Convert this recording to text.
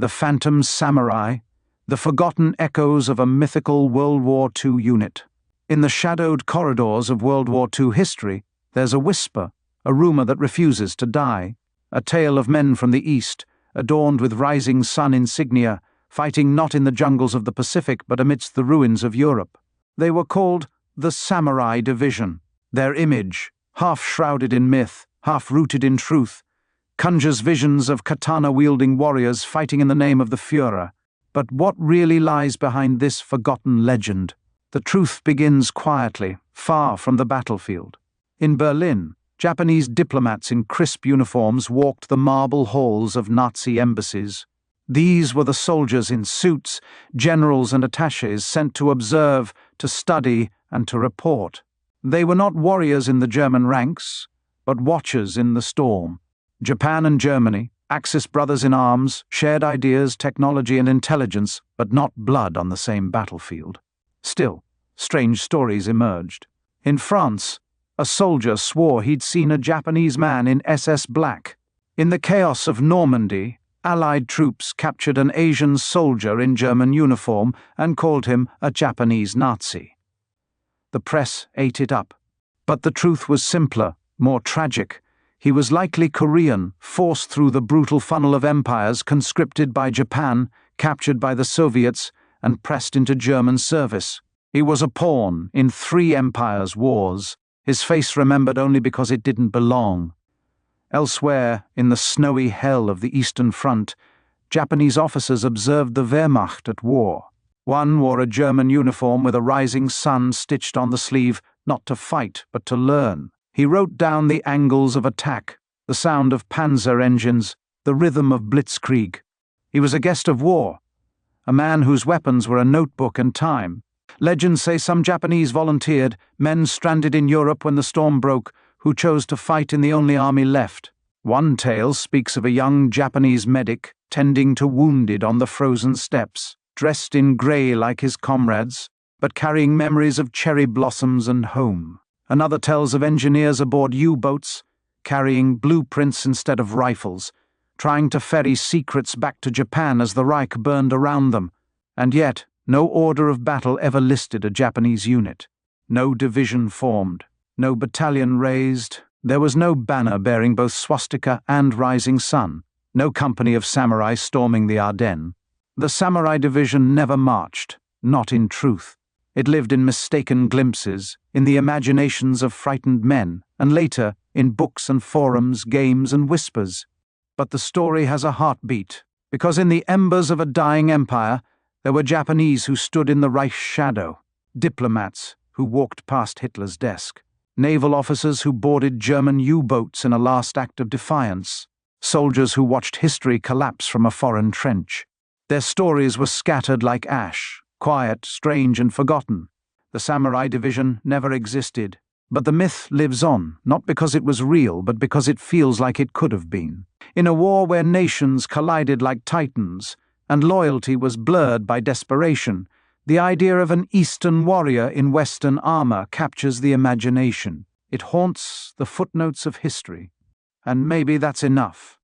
the phantom samurai, the forgotten echoes of a mythical World War II unit. In the shadowed corridors of World War II history, there's a whisper, a rumor that refuses to die, a tale of men from the East, adorned with rising sun insignia, fighting not in the jungles of the Pacific but amidst the ruins of Europe. They were called the Samurai Division. Their image, half-shrouded in myth, half-rooted in truth, conjures visions of katana-wielding warriors fighting in the name of the Führer. But what really lies behind this forgotten legend? The truth begins quietly, far from the battlefield. In Berlin, Japanese diplomats in crisp uniforms walked the marble halls of Nazi embassies. These were the soldiers in suits, generals and attachés sent to observe, to study, and to report. They were not warriors in the German ranks, but watchers in the storm. Japan and Germany, Axis brothers in arms, shared ideas, technology and intelligence, but not blood on the same battlefield. Still, strange stories emerged. In France, a soldier swore he'd seen a Japanese man in SS black. In the chaos of Normandy, Allied troops captured an Asian soldier in German uniform and called him a Japanese Nazi. The press ate it up. But the truth was simpler, more tragic. He was likely Korean, forced through the brutal funnel of empires, conscripted by Japan, captured by the Soviets, and pressed into German service. He was a pawn in 3 empires' wars, his face remembered only because it didn't belong. Elsewhere, in the snowy hell of the Eastern Front, Japanese officers observed the Wehrmacht at war. One wore a German uniform with a rising sun stitched on the sleeve, not to fight, but to learn. He wrote down the angles of attack, the sound of panzer engines, the rhythm of blitzkrieg. He was a guest of war, a man whose weapons were a notebook and time. Legends say some Japanese volunteered, men stranded in Europe when the storm broke, who chose to fight in the only army left. One tale speaks of a young Japanese medic tending to wounded on the frozen steppes, dressed in grey like his comrades, but carrying memories of cherry blossoms and home. Another tells of engineers aboard U-boats, carrying blueprints instead of rifles, trying to ferry secrets back to Japan as the Reich burned around them. And yet, no order of battle ever listed a Japanese unit. No division formed. No battalion raised. There was no banner bearing both swastika and rising sun. No company of samurai storming the Ardennes. The Samurai Division never marched, not in truth. It lived in mistaken glimpses, in the imaginations of frightened men, and later in books and forums, games and whispers. But the story has a heartbeat, because in the embers of a dying empire, there were Japanese who stood in the Reich's shadow, diplomats who walked past Hitler's desk, naval officers who boarded German U-boats in a last act of defiance, soldiers who watched history collapse from a foreign trench. Their stories were scattered like ash, quiet, strange, and forgotten. The Samurai Division never existed, but the myth lives on, not because it was real, but because it feels like it could have been. In a war where nations collided like titans, and loyalty was blurred by desperation, the idea of an Eastern warrior in Western armor captures the imagination. It haunts the footnotes of history. And maybe that's enough.